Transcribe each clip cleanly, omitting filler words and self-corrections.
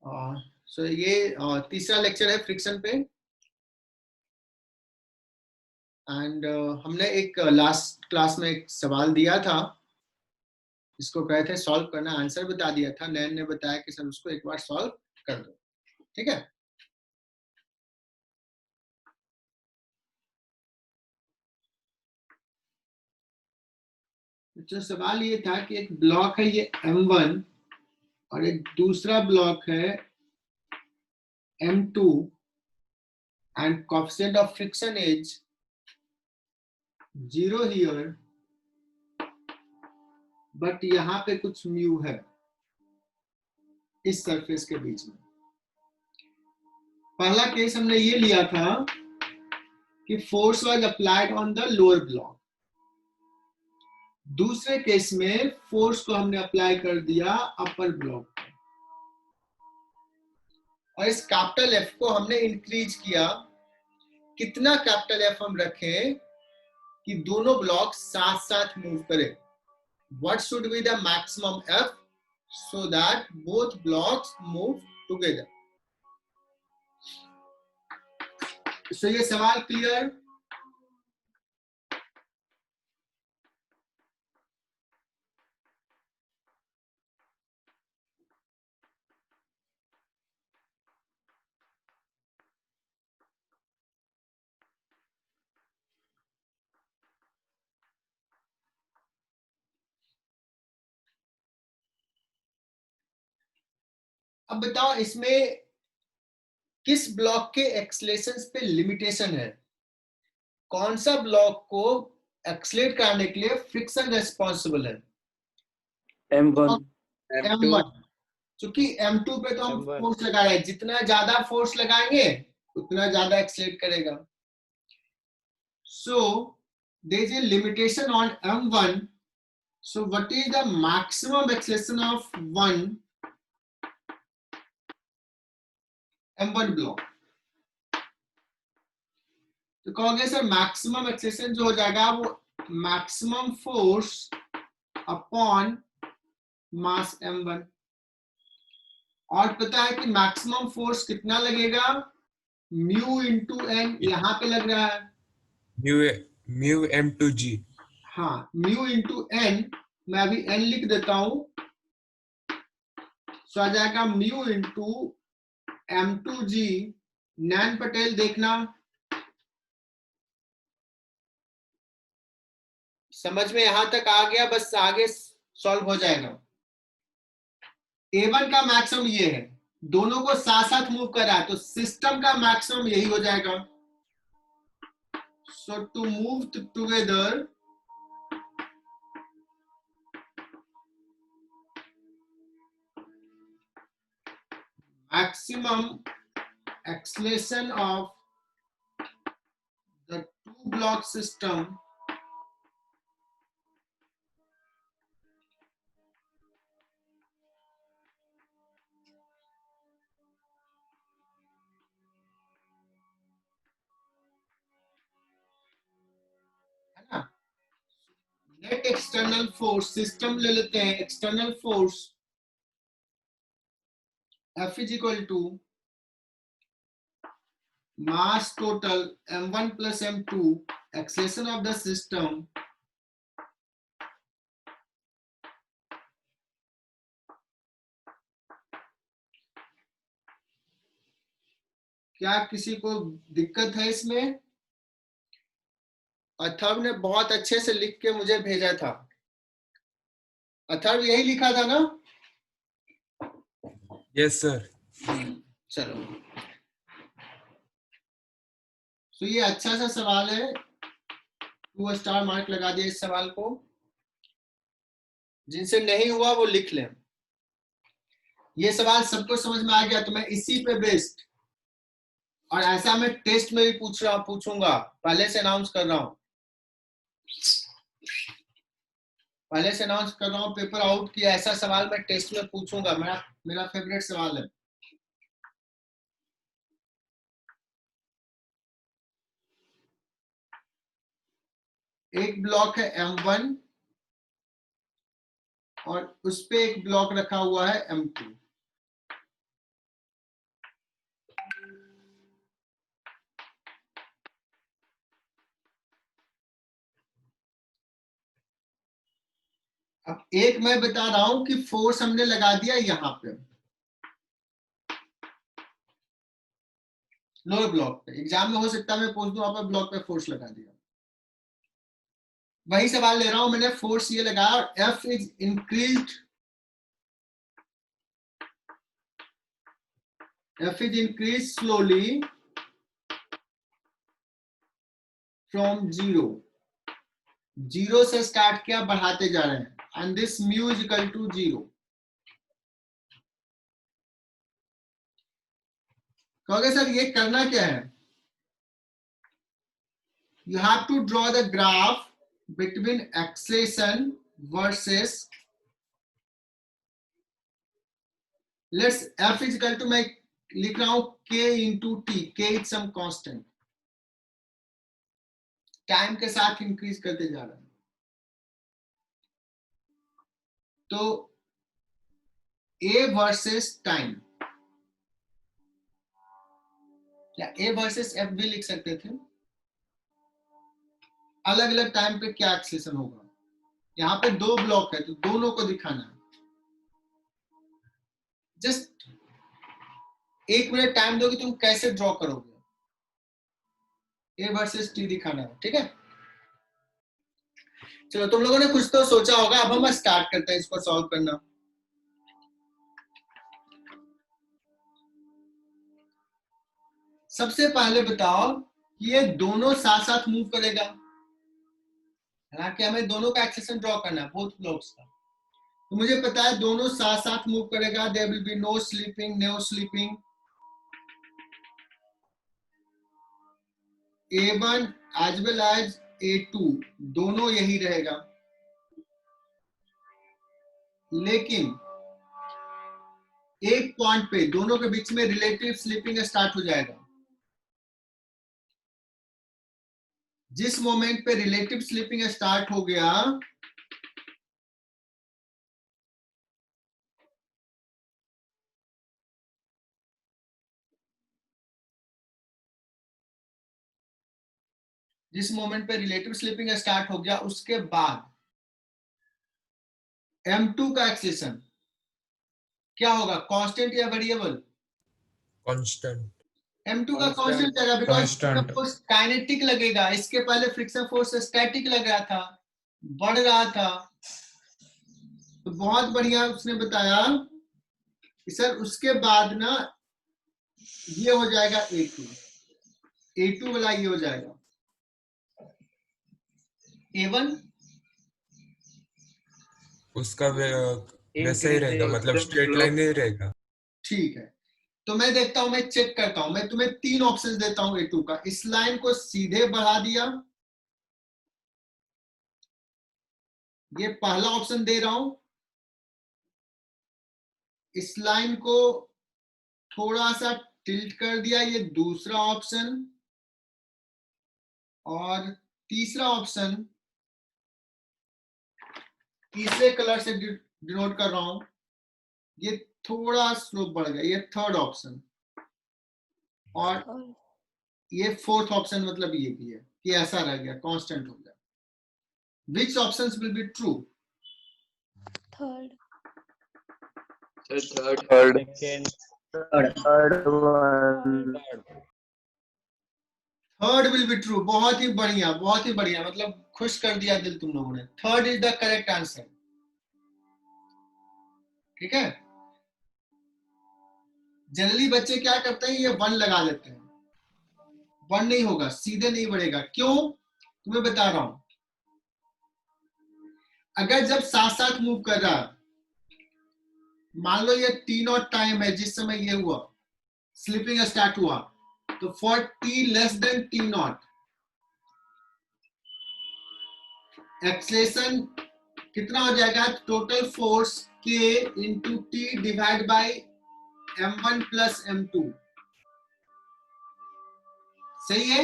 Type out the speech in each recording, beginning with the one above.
सो ये तीसरा लेक्चर है फ्रिक्शन पे। एंड हमने एक लास्ट क्लास में एक सवाल दिया था, इसको कहे थे सॉल्व करना, आंसर बता दिया था। नैन ने बताया कि सर उसको एक बार सॉल्व कर दो, ठीक है। तो सवाल ये था कि एक ब्लॉक है ये M1 और एक दूसरा ब्लॉक है M2 and coefficient of friction is 0 here, but यहाँ पे कुछ म्यू है इस सरफेस के बीच में। पहला केस हमने ये लिया था कि force was applied on the lower block. दूसरे केस में फोर्स को हमने अप्लाई कर दिया अपर ब्लॉक पर, और इस कैपिटल एफ को हमने इंक्रीज किया। कितना कैपिटल एफ हम रखें कि दोनों ब्लॉक साथ साथ मूव करें? What should be the maximum F so that both blocks move together? So ये सवाल क्लियर? अब बताओ इसमें किस ब्लॉक के एक्सलेशंस पे लिमिटेशन है? कौन सा ब्लॉक को एक्सलेट करने के लिए फ्रिक्शन रिस्पॉन्सिबल है? M1 M1। क्योंकि M2 पे तो हम फोर्स लगा रहे हैं, जितना ज्यादा फोर्स लगाएंगे उतना ज्यादा एक्सलेट करेगा। So there is a limitation on M1. So what is the maximum acceleration of one M1 block? तो कहोगे सर मैक्सिमम एक्सेलेरेशन जो हो जाएगा वो maximum force upon mass M1। और पता है कि मैक्सिमम फोर्स कितना लगेगा? म्यू इंटू एन, यहाँ पे लग रहा है म्यू M2G। हाँ, म्यू इंटू एन। मैं अभी एन लिख देता हूं, सो आ जाएगा म्यू इंटू M2G। नैन पटेल देखना समझ में यहां तक आ गया? बस आगे सॉल्व हो जाएगा। A1 का मैक्सिमम ये है, दोनों को साथ साथ मूव कर रहा है, तो सिस्टम का मैक्सिमम यही हो जाएगा। So to move together maximum acceleration of the two block system है ना। नेट एक्सटर्नल फोर्स, सिस्टम ले लेते हैं, external force F is equal to mass total M1 plus M2, acceleration of the system क्या किसी को दिक्कत है इसमें? अथर्व ने बहुत अच्छे से लिख के मुझे भेजा था। अथर्व यही लिखा था ना? Yes sir. चलो, तो ये अच्छा सा सवाल है, 2 स्टार मार्क लगा दिया इस सवाल को। जिनसे नहीं हुआ वो लिख लें। ये सवाल सबको समझ में आ गया तो मैं इसी पे बेस्ड, और ऐसा मैं टेस्ट में भी पूछूंगा, पहले से अनाउंस कर रहा हूं, पहले से अनाउंस कर रहा हूं, पेपर आउट किया ऐसा सवाल मैं टेस्ट में पूछूंगा। मेरा फेवरेट सवाल है। एक ब्लॉक है M1 और उस पे एक ब्लॉक रखा हुआ है M2। अब एक मैं बता रहा हूं कि फोर्स हमने लगा दिया यहां पे लोअर ब्लॉक पे, एग्जाम में हो सकता है मैं पूछ दूं आप ब्लॉक पे फोर्स लगा दिया, वही सवाल ले रहा हूं मैंने, फोर्स ये लगाया और F is increased, F is increased slowly from zero. Zero से स्टार्ट किया, बढ़ाते जा रहे हैं, and this mu is equal to zero. कहोगे सर ये करना क्या है? You have to draw the graph between acceleration versus, let's F is equal to, मैं लिख रहा हूं K into T, K is some constant, time के साथ इंक्रीज करते जा रहा है। तो A वर्सेस टाइम, या A वर्सेस F भी लिख सकते थे, अलग अलग टाइम पे क्या एक्सेलेरेशन होगा। यहाँ पे दो ब्लॉक है तो दोनों को दिखाना है। जस्ट एक मिनट टाइम दोगे, तुम कैसे ड्रॉ करोगे, A वर्सेस T दिखाना है, ठीक है। चलो तुम लोगों ने कुछ तो सोचा होगा, अब हम स्टार्ट करते हैं इसको सॉल्व करना। सबसे पहले बताओ कि ये दोनों साथ साथ मूव करेगा, हालांकि हमें दोनों का एक्सेलेरेशन ड्रॉ करना है, बोथ ब्लॉक्स का। तो मुझे पता है दोनों साथ साथ मूव करेगा, there will be no slipping, no slipping. A1 as well as A2 दोनों यही रहेगा, लेकिन एक पॉइंट पे दोनों के बीच में रिलेटिव स्लीपिंग स्टार्ट हो जाएगा। जिस मोमेंट पे रिलेटिव स्लीपिंग स्टार्ट हो गया, जिस मोमेंट पे रिलेटिव स्लीपिंग स्टार्ट हो गया, उसके बाद M2 का एक्सेलेरेशन क्या होगा, कांस्टेंट या वेरिएबल? constant, M2 का कांस्टेंट जाएगा, बिकॉज फोर्स काइनेटिक लगेगा, इसके पहले फ्रिक्शन फोर्स स्टैटिक लग रहा था, बढ़ रहा था। तो बहुत बढ़िया उसने बताया कि सर उसके बाद ना ये हो जाएगा A2 वाला ये हो जाएगा A1, उसका वैसा ही रहेगा, मतलब स्ट्रेट लाइन ही रहेगा। ठीक है। तो मैं देखता हूं, मैं चेक करता हूं, मैं तुम्हें तीन ऑप्शन देता हूं A2 का। इस लाइन को सीधे बढ़ा दिया, ये पहला ऑप्शन दे रहा हूं। इस लाइन को थोड़ा सा टिल्ट कर दिया, ये दूसरा ऑप्शन। और तीसरा ऑप्शन तीसरे कलर से डिनोट कर रहा हूं, ये थोड़ा स्लोप बढ़ गया, ये थर्ड ऑप्शन। और ये फोर्थ ऑप्शन, मतलब ये भी है कि ऐसा रह गया, कांस्टेंट हो गया। Which options will be true? Third. Third. Third will be true. बहुत ही बढ़िया, बहुत ही बढ़िया, मतलब खुश कर दिया दिल तुम लोगों ने। Third is the correct answer, ठीक है। जनरली बच्चे क्या करते हैं, ये 1 लगा देते हैं, 1 नहीं होगा, सीधे नहीं बढ़ेगा। क्यों, तुम्हें बता रहा हूं। अगर जब साथ साथ मूव कर रहा है, मान लो ये T0 टाइम है जिस समय ये हुआ, स्लिपिंग स्टार्ट हुआ, तो for T less than T0 acceleration कितना हो जाएगा, total force K into T divide by M1 plus M2। सही है,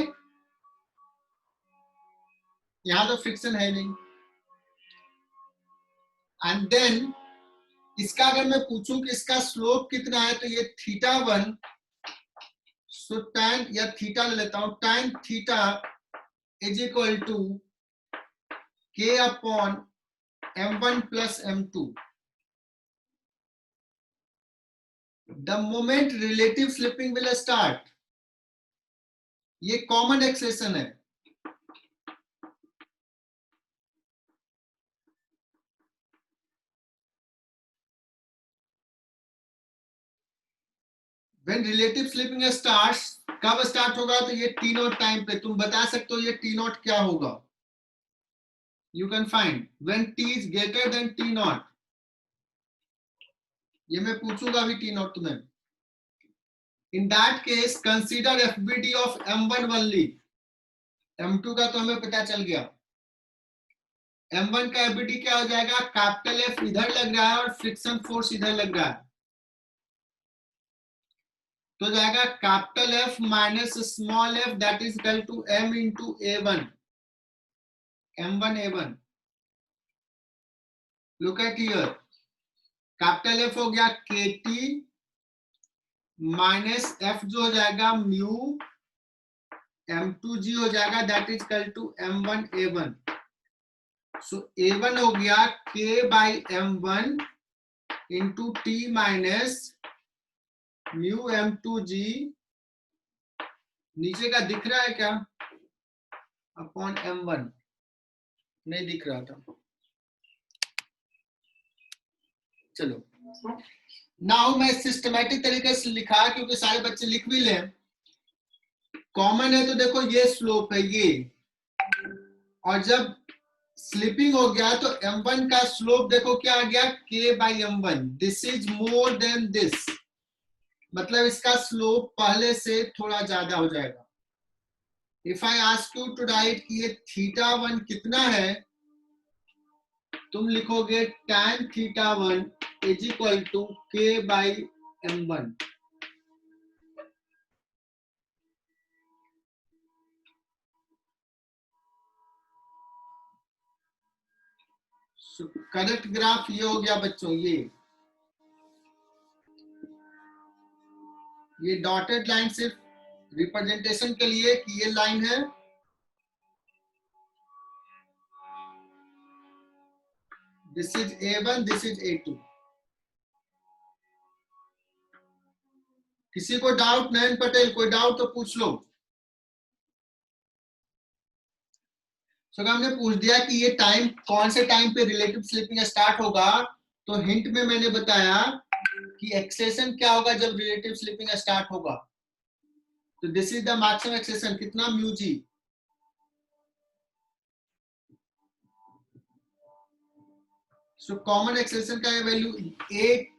यहां तो फ्रिक्शन है नहीं। एंड देन इसका अगर मैं पूछूं कि इसका स्लोप कितना है, तो ये θ1, सो tan या थीटा ले लेता हूं, tan theta is equal to K upon m1 plus m2. The moment relative slipping will start. ये कॉमन एक्सेशन है. When relative slipping starts, कब स्टार्ट होगा? तो ये टी नॉट टाइम पे. तुम बता सकते हो ये टी नॉट क्या होगा? You can find when t is greater than t naught. ये मैं पूछूंगा अभी टी नॉट तुम्हें. In that case, consider FBD of M1 only. M2 का तो हमें पता चल गया. M1 का FBD क्या हो जाएगा? कैपिटल F इधर लग रहा है और फ्रिक्शन फोर्स इधर लग रहा है, तो जाएगा capital F minus small f that is equal to M into A1. M1 A1. Look at here. Capital F हो गया KT माइनस F जो हो जाएगा म्यू M2G हो जाएगा that is equal to M1 A1. So A1 हो गया K by M1 into T minus mu M2G. नीचे का दिख रहा है क्या? Upon M1. नहीं दिख रहा था. चलो नाउ मैं सिस्टमैटिक तरीके से लिखा क्योंकि सारे बच्चे लिख भी लें. कॉमन है तो देखो ये स्लोप है ये, और जब स्लिपिंग हो गया तो M1 का स्लोप देखो क्या आ गया? K by M1. This is more than this, मतलब इसका स्लोप पहले से थोड़ा ज्यादा हो जाएगा. If I ask you to write कि ये θ1 कितना है, तुम लिखोगे tan θ1 is equal to K by M1. Correct graph ये हो गया बच्चों. ये डॉटेड लाइन सिर्फ रिप्रेजेंटेशन के लिए कि ये लाइन है. This is A1, this is A2. किसी को डाउट? नयन पटेल कोई डाउट तो पूछ लो. सो हमने पूछ दिया कि ये टाइम कौन से टाइम पे रिलेटिव स्लिपिंग स्टार्ट होगा, तो हिंट में मैंने बताया कि एक्सेशन क्या होगा जब रिलेटिव स्लिपिंग स्टार्ट होगा. तो this is the maximum acceleration. कितना? Mu g. So common acceleration का वैल्यू ए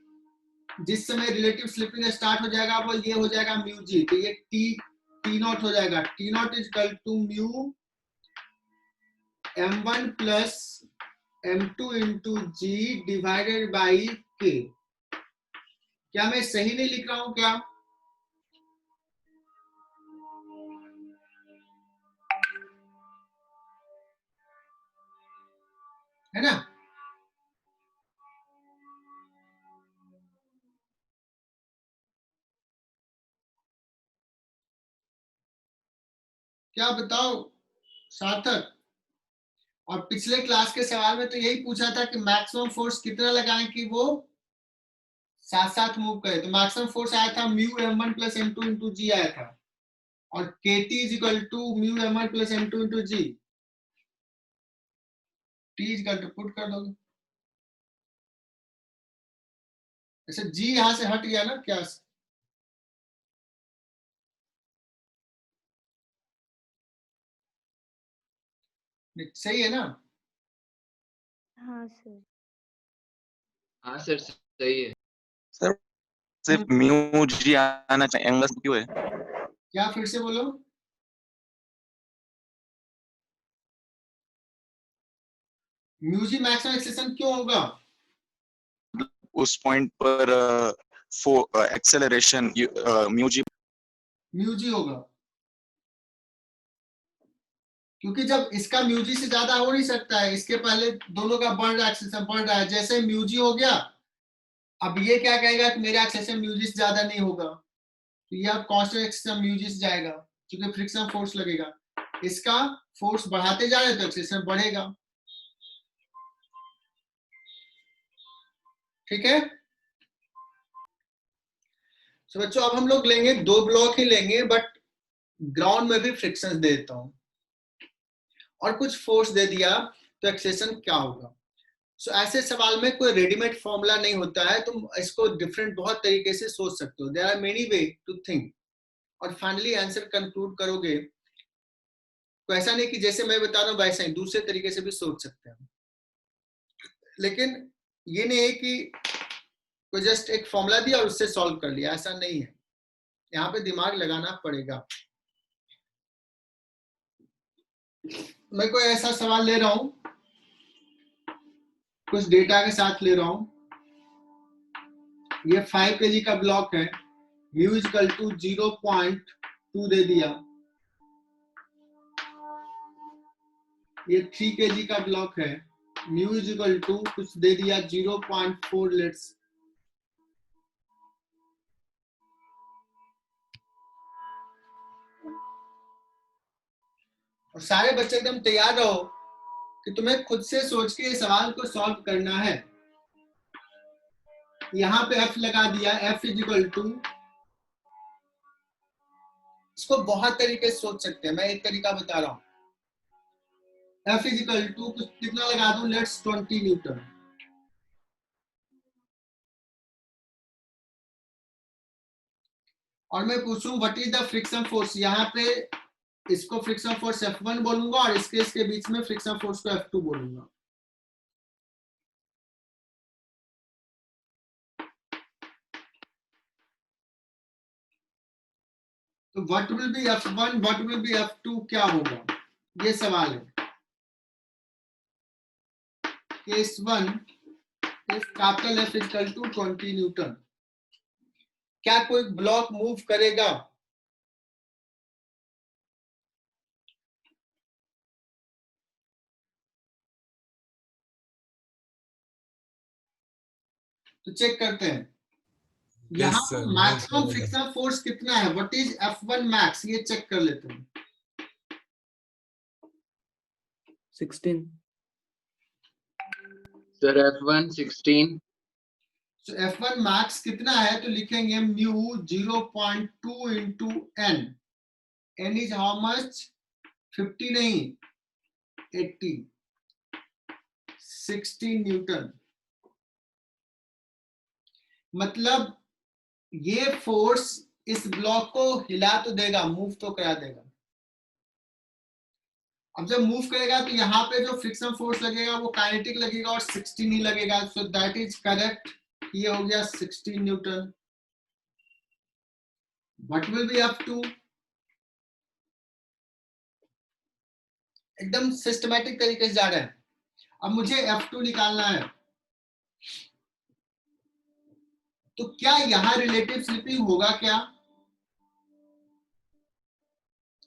जिस समय रिलेटिव स्लिपिंग स्टार्ट हो जाएगा वो ये हो जाएगा म्यू जी. तो ये टी नॉट हो जाएगा. T naught is equal to mu M1 plus M2 into g divided by k. क्या मैं सही नहीं लिख रहा हूं क्या? है ना? क्या बताओ सार्थक? और पिछले क्लास के सवाल में तो यही पूछा था कि मैक्सिमम फोर्स कितना लगाएं कि वो साथ साथ मूव करे. तो मैक्सिमम फोर्स आया था mu M1 plus M2 into जी आया था, और KT is equal to mu M1 plus M2 into g. T is equal to put कर दोगे. ऐसे जी यहां से हट गया ना क्या? सही है ना? हाँ सर. हाँ सर सही है. सर सिर्फ म्यू जी आना चाहिए, एंगल क्यों है? क्या? फिर से बोलो. म्यू जी मैक्सिमम एक्सेलेरेशन क्यों होगा? उस पॉइंट पर एक्सेलरेशन म्यू जी होगा क्योंकि जब इसका म्यूजी से ज्यादा हो नहीं सकता है. इसके पहले दोनों का बढ़ रहा है, एक्सेलेरेशन बढ़ रहा है. जैसे म्यूजी हो गया, अब ये क्या कहेगा कि मेरा एक्सेलेरेशन म्यूजी से ज्यादा नहीं होगा, तो ये अब कांस्टेंट एक्सेलेरेशन म्यूजी से जाएगा क्योंकि फ्रिक्शन फोर्स लगेगा. इसका फोर्स बढ़ाते जा रहे तो एक्सेलेरेशन बढ़ेगा. ठीक है। तो बच्चों अब हम लोग लेंगे 2 ब्लॉक ही लेंगे, बट ग्राउंड में भी फ्रिक्शन दे देता हूं और कुछ फोर्स दे दिया तो एक्सेलेरेशन क्या होगा। सो ऐसे सवाल में कोई रेडीमेड फॉर्मूला नहीं होता है, तुम इसको डिफरेंट बहुत तरीके से सोच सकते हो। There are many way to think और फाइनली आंसर कंक्लूड करोगे तो ऐसा नहीं कि जैसे मैं बता रहा हूँ वैसा ही, दूसरे तरीके से भी सोच सकते हैं। लेकिन ये नहीं है कि कोई जस्ट एक फॉर्मूला दिया और उससे सॉल्व कर लिया, ऐसा नहीं है। यहाँ पे दिमाग लगाना पड़ेगा। मैं कोई ऐसा सवाल ले रहा हूं, कुछ डेटा के साथ ले रहा हूं। ये 5 kg का ब्लॉक है, म्यू इक्वल टू 0.2 दे दिया। ये 3 kg का ब्लॉक है, म्यू इक्वल टू कुछ दे दिया 0.4 लेट्स। और सारे बच्चे एकदम तैयार रहो कि तुम्हें खुद से सोच के इस सवाल को सॉल्व करना है। यहां पे F लगा दिया, F इक्वल टू, इसको बहुत तरीके से सोच सकते हैं, मैं एक तरीका बता रहा हूं। F इक्वल टू कुछ कितना लगा दूं, लेट्स 20 न्यूटन। और मैं पूछूं what is the friction force, यहाँ पे इसको फ्रिक्शन फोर्स F1 बोलूंगा और इसके बीच में फ्रिक्शन फोर्स को F2 बोलूंगा। तो what will be F1, what will be F2, क्या होगा, ये सवाल है। Case 1 if capital F equal to 20 newton, क्या कोई ब्लॉक मूव करेगा? तो चेक करते हैं। यहाँ Yes, sir. Maximum Move friction force कितना है, व्हाट इज F1 मैक्स, ये चेक कर लेते हैं। 16. Sir F1 16। तो F1 मैक्स कितना है, तो लिखेंगे mu 0.2 into N. N is how much, 50 नहीं 80, 16 न्यूटन। मतलब ये फोर्स इस ब्लॉक को हिला तो देगा, मूव तो करा देगा। अब जब मूव करेगा तो यहाँ पे जो फ्रिक्शन फोर्स लगेगा वो काइनेटिक लगेगा और 16 ही लगेगा। सो दैट इज करेक्ट, ये हो गया 16 Newton. What will be F2? एकदम सिस्टमैटिक तरीके से जा रहे हैं। अब मुझे F2 निकालना है, तो क्या यहाँ रिलेटिव स्लिपिंग होगा क्या?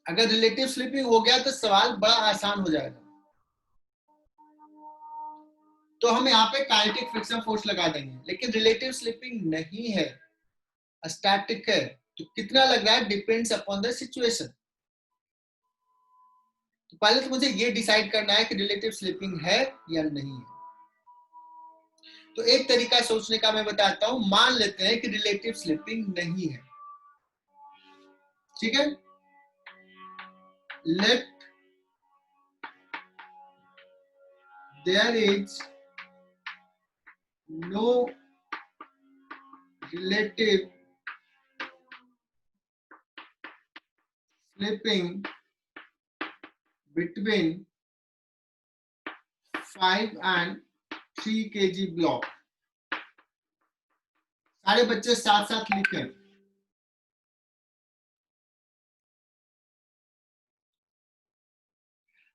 अगर रिलेटिव स्लिपिंग हो गया तो सवाल बड़ा आसान हो जाएगा। तो हम यहाँ पे काइनेटिक फ्रिक्शन फोर्स लगा देंगे, लेकिन रिलेटिव स्लिपिंग नहीं है, स्टैटिक है। तो कितना लग रहा है, डिपेंड्स अपॉन द सिचुएशन। तो पहले तो मुझे ये डिसाइड करना है कि रिलेटिव स्लिपिंग है या नहीं है। तो एक तरीका सोचने का मैं बताता हूं। मान लेते हैं कि रिलेटिव स्लिपिंग नहीं है, ठीक है। Let there is no relative slipping between 5 and 3 kg block. सारे बच्चे साथ साथ लिखें।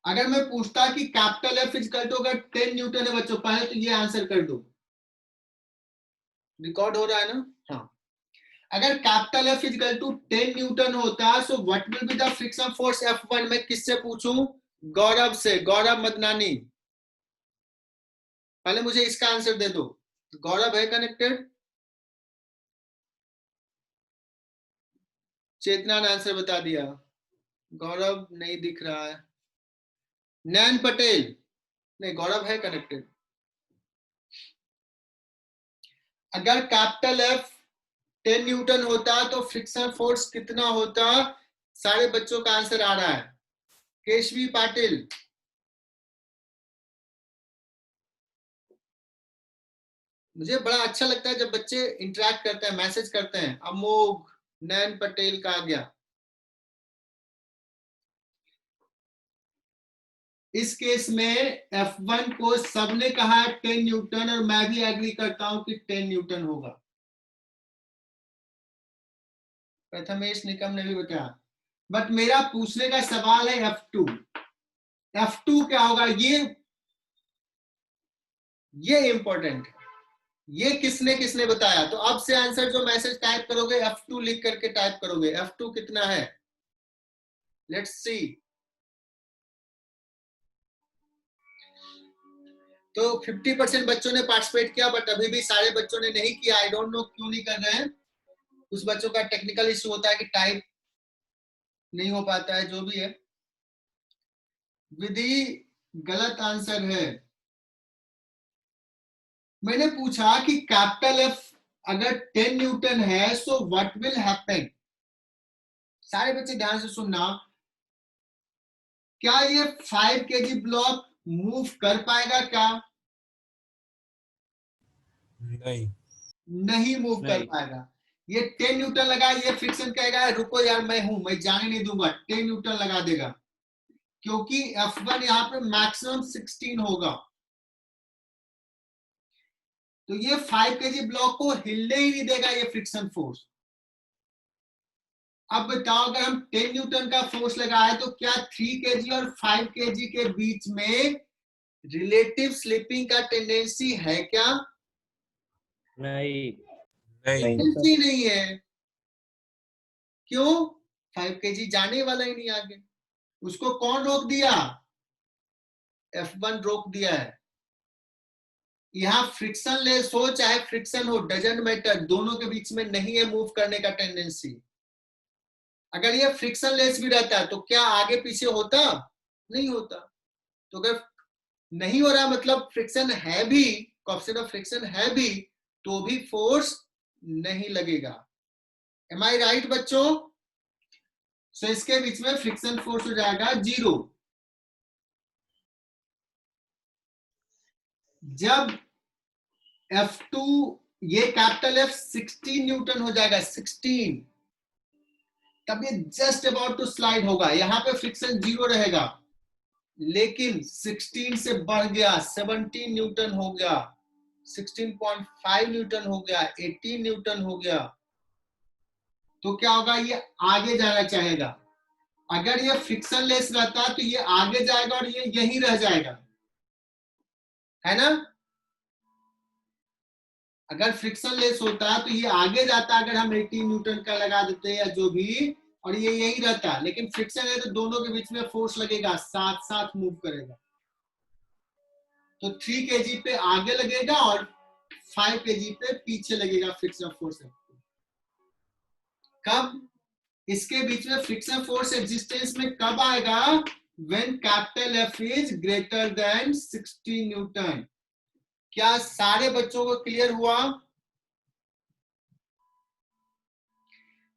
अगर मैं पूछता कि कैपिटल F इक्वल टू अगर 10 न्यूटन है बच्चों, पहले तो ये आंसर कर दो। रिकॉर्ड हो रहा है ना? हाँ। अगर capital F equal to 10 newton होता, so what will be the friction force F1? मैं किससे पूछूं? गौरव से, गौरव मदनानी। पहले मुझे इसका आंसर दे दो। गौरव है कनेक्टेड? चेतना ने आंसर बता दिया, गौरव नहीं दिख रहा है। नैन पटेल, नहीं गौरव है कनेक्टेड। अगर कैपिटल F 10 न्यूटन होता तो फ्रिक्शन फोर्स कितना होता? सारे बच्चों का आंसर आ रहा है। केशवी पाटिल, मुझे बड़ा अच्छा लगता है जब बच्चे इंटरेक्ट करते हैं, मैसेज करते हैं। अमोघ, नयन पटेल का आ गया। इस केस में F1 को सबने कहा है 10 न्यूटन और मैं भी एग्री करता हूं कि 10 न्यूटन होगा। प्रथमेश निकम ने भी बताया, बट मेरा पूछने का सवाल है F2। F2 क्या होगा? ये इंपॉर्टेंट है। ये किसने किसने बताया? तो अब से आंसर जो मैसेज टाइप करोगे F2 लिख करके टाइप करोगे। F2 कितना है? Let's see. तो 50% बच्चों ने पार्टिसिपेट किया, बट अभी भी सारे बच्चों ने नहीं किया। आई डोंट नो क्यों नहीं कर रहे हैं। कुछ बच्चों का टेक्निकल इशू होता है कि टाइप नहीं हो पाता है, जो भी है। विधि गलत आंसर है। मैंने पूछा कि कैपिटल F अगर 10 न्यूटन है, सो व्हाट विल हैपन? सारे बच्चे ध्यान से सुनना। क्या ये 5 kg ब्लॉक मूव कर पाएगा? क्या नहीं मूव कर पाएगा। ये 10 न्यूटन लगा, ये फ्रिक्शन कहेगा रुको यार मैं हूं, मैं जाने नहीं दूंगा, 10 न्यूटन लगा देगा, क्योंकि F1 यहाँ पे मैक्सिमम 16 होगा। तो ये 5 kg ब्लॉक को हिलने ही नहीं देगा ये फ्रिक्शन फोर्स। अब बताओ, अगर हम 10 न्यूटन का फोर्स लगाए तो क्या 3 kg और 5 kg के बीच में रिलेटिव स्लिपिंग का टेंडेंसी है क्या? नहीं। नहीं है। क्यों? 5 kg जाने वाला ही नहीं आगे। उसको कौन रोक दिया? F1 रोक दिया है। यहाँ फ्रिक्शन लेस हो चाहे फ्रिक्शन हो, डजंट मैटर, दोनों के बीच में नहीं है मूव करने का टेंडेंसी। अगर ये फ्रिक्शन लेस भी रहता तो क्या आगे पीछे होता? नहीं होता। तो अगर नहीं हो रहा मतलब फ्रिक्शन है भी, कोएफिशिएंट ऑफ फ्रिक्शन है भी, तो भी फोर्स नहीं लगेगा। एम आई राइट बच्चों? सो इसके बीच में फ्रिक्शन फोर्स हो जाएगा 0। जब F2 ये कैपिटल F 16 न्यूटन हो जाएगा, 16, तब ये जस्ट अबाउट टू स्लाइड होगा। यहां पे फ्रिक्शन 0 रहेगा, लेकिन 16 से बढ़ गया, 17 न्यूटन हो गया, 16.5 न्यूटन हो गया, 18 न्यूटन हो गया। तो क्या होगा? ये आगे जाना चाहेगा। अगर ये फ्रिक्शन लेस रहता तो ये आगे जाएगा और ये यहीं रह जाएगा, है ना? अगर फ्रिक्शन लेस होता तो ये आगे जाता, अगर हम 18 न्यूटन का लगा देते या जो भी, और ये यही रहता। लेकिन फ्रिक्शन है तो दोनों के बीच में फोर्स लगेगा, साथ साथ मूव करेगा। तो 3 kg पे आगे लगेगा और 5 kg पे पीछे लगेगा फ्रिक्शन फोर्स। कब इसके बीच में फ्रिक्शन फोर्स एग्जिस्टेंस में कब आएगा? When capital F is greater than 16 Newton. क्या सारे बच्चों को क्लियर हुआ?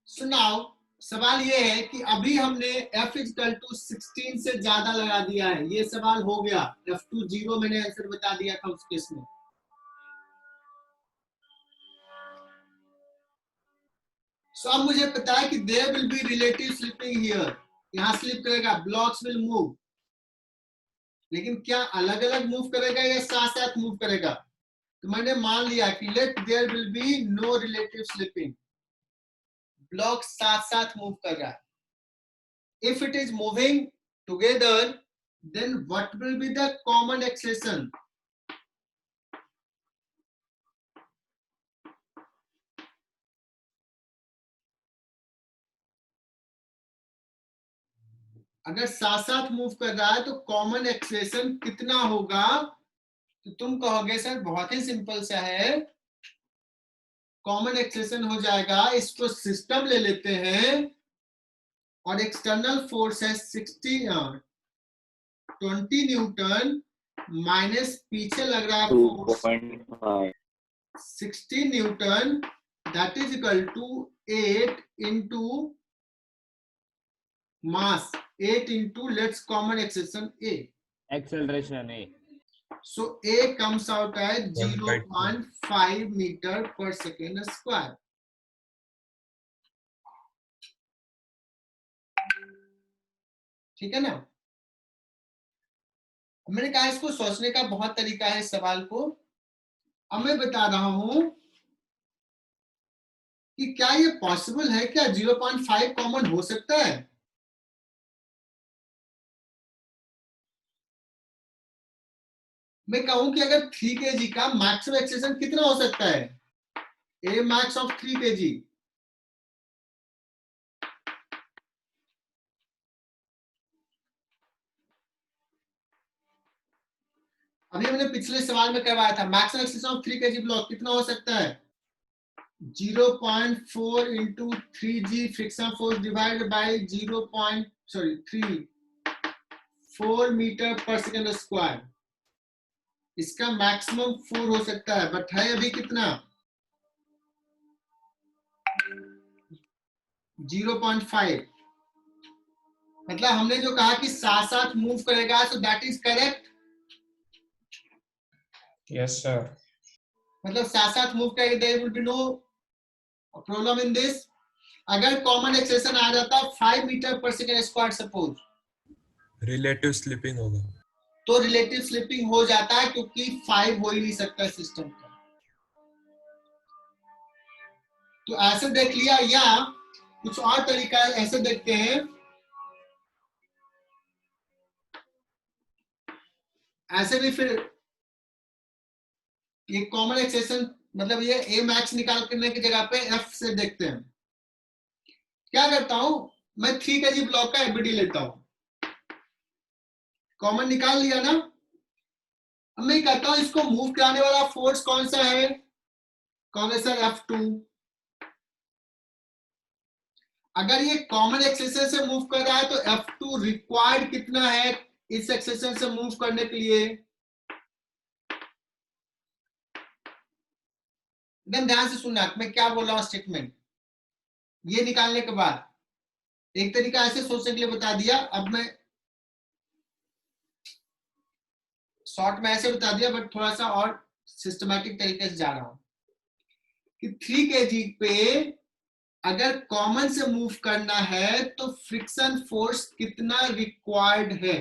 सुनाओ, सवाल ये है कि अभी हमने F इक्वल टू 16 से ज्यादा लगा दिया है, ये सवाल हो गया। F2 0 मैंने आंसर बता दिया था उस केस में। सो अब मुझे पता है कि there will be relative slipping here, यहां स्लिप करेगा, ब्लॉक्स विल मूव। लेकिन क्या अलग अलग मूव करेगा या साथ साथ मूव करेगा? तो मैंने मान लिया कि let there will be no relative slipping, block साथ साथ मूव कर रहा है। If it is moving together, then what will be the common acceleration? अगर साथ साथ मूव कर रहा है तो कॉमन एक्सेलेरेशन कितना होगा? तो तुम कहोगे सर बहुत ही सिंपल सा है, कॉमन एक्सेलेरेशन हो जाएगा, इसको सिस्टम ले लेते हैं और एक्सटर्नल फोर्स है 20 न्यूटन माइनस पीछे लग रहा है force 16 Newton that is equal to 8 into mass, 8 into let's common acceleration A. Acceleration A. So A comes out as 1/2. 0.5 meter per second square. ठीक है ना? मैंने कहा इसको सोचने का बहुत तरीका है इस सवाल को। अब मैं बता रहा हूं कि क्या ये पॉसिबल है, क्या 0.5 कॉमन हो सकता है? मैं कहूं कि अगर 3 kg का मैक्सिमम एक्सेलेरेशन कितना हो सकता है? A max of 3 kg। अभी हमने पिछले सवाल में करवाया था, maximum acceleration of 3 kg block कितना हो सकता है? 0.4 into 3g friction force divided by 4 metre पर सेकेंड स्क्वायर। इसका मैक्सिमम 4 हो सकता है, बट है अभी कितना? 0.5। मतलब हमने जो कहा कि साथ साथ मूव करेगा, so that is correct. Yes, sir. मतलब साथ साथ मूव करेगा, there will be no problem in this. अगर कॉमन एक्सेलेरेशन आ जाता 5 मीटर पर second square suppose, Relative slipping होगा। तो रिलेटिव स्लिपिंग हो जाता है, क्योंकि 5 हो ही नहीं सकता सिस्टम का। तो ऐसे देख लिया, या कुछ और तरीका ऐसे देखते हैं। ऐसे भी फिर ये कॉमन एक्सेलेरेशन, मतलब ये ए मैक्स निकाल करने की जगह पे एफ से देखते हैं। क्या करता हूं मैं, 3 kg ब्लॉक का एबीडी लेता हूं, कॉमन निकाल लिया ना। अब मैं कहता हूं इसको मूव कराने वाला फोर्स कौन सा है? कौन है सर? F2। अगर ये कॉमन एक्सेलेरेशन से मूव कर रहा है तो F2 रिक्वायर्ड कितना है इस एक्सेलेरेशन से मूव करने के लिए? एकदम ध्यान से सुनना, मैं क्या बोल रहा हूं स्टेटमेंट। ये निकालने के बाद एक तरीका ऐसे सोचने के लिए बता दिया। अब मैं शॉर्ट में ऐसे बता दिया, बट थोड़ा सा और सिस्टमैटिक तरीके से जा रहा हूं कि 3 kg पे अगर कॉमन से मूव करना है तो फ्रिक्शन फोर्स कितना रिक्वायर्ड है।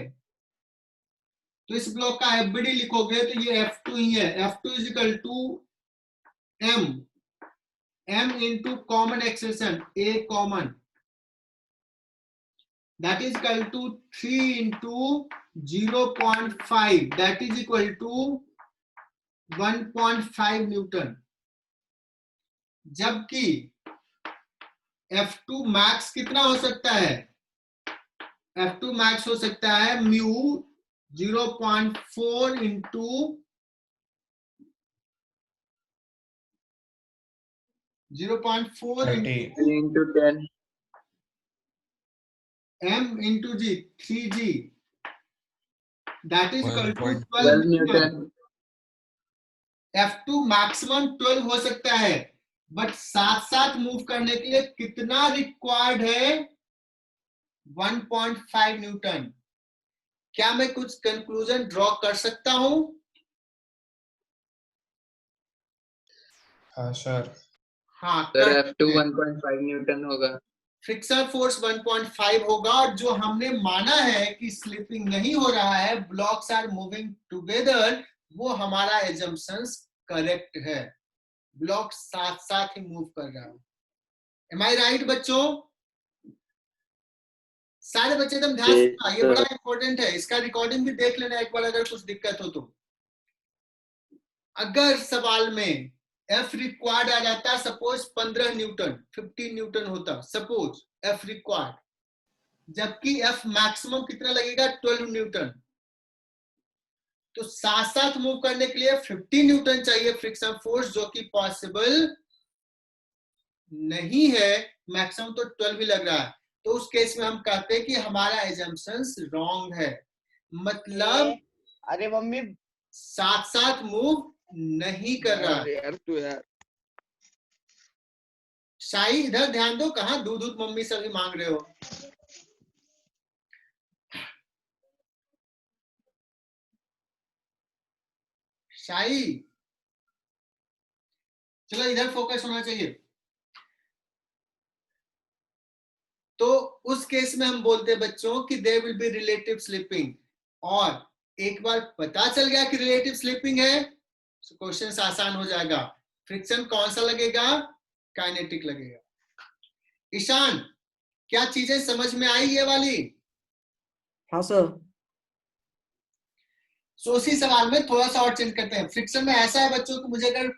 तो इस ब्लॉक का एफबीडी लिखोगे तो ये F2 ही है। F2 is equal to m into common acceleration A common, that is equal to 3 into 0.5, that is equal to 1.5 Newton. जबकि F2 मैक्स कितना हो सकता है? F2 मैक्स हो सकता है mu 0.4 into 0.4 into 10. m into g 3g, that is equal to 1.12 12 Newton. F2 maximum 12 हो सकता है, बट साथ साथ मूव करने के लिए कितना रिक्वायर्ड है? 1.5 न्यूटन। क्या मैं कुछ कंक्लूजन ड्रॉ कर सकता हूं? हाँ सर। हाँ, सर F2 1.5 न्यूटन होगा। फ्रिक्शन फोर्स 1.5 होगा, और जो हमने माना है कि स्लिपिंग नहीं हो रहा है, ब्लॉक्स आर मूविंग टुगेदर, वो हमारा एजम्पशंस करेक्ट है। ब्लॉक साथ साथ ही मूव कर रहा है। एम आई राइट बच्चों? सारे बच्चे एकदम ध्यान से सुनना, ये बड़ा इंपॉर्टेंट है। इसका रिकॉर्डिंग भी देख लेना एक बार अगर कुछ दिक्कत हो तो। अगर सवाल में F रिक्वायर्ड आ जाता, सपोज 15 न्यूटन, 15 न्यूटन होता सपोज F रिक्वायर्ड, जबकि F मैक्सिमम कितना लगेगा? 12 न्यूटन। तो साथ साथ मूव करने के लिए 15 न्यूटन चाहिए फ्रिक्शन फोर्स, जो कि पॉसिबल नहीं है। मैक्सिमम तो 12 ही लग रहा है। तो उस केस में हम कहते हैं कि हमारा एजम्पशंस रॉन्ग है। मतलब अरे मम्मी साथ साथ मूव नहीं कर रहा। यार तू यार शाही इधर ध्यान दो, कहाँ दूध दूध मम्मी से भी मांग रहे हो। शाही चलो इधर फोकस होना चाहिए। तो उस केस में हम बोलते हैं बच्चों कि there will be relative slipping, और एक बार पता चल गया कि रिलेटिव स्लिपिंग है तो क्वेश्चन आसान हो जाएगा। फ्रिक्शन कौन सा लगेगा? काइनेटिक लगेगा। ईशान, क्या चीजें समझ में आई ये वाली? हाँ सर। सो उसी सवाल में थोड़ा सा और चेंज करते हैं। फ्रिक्शन में ऐसा है बच्चों कि मुझे अगर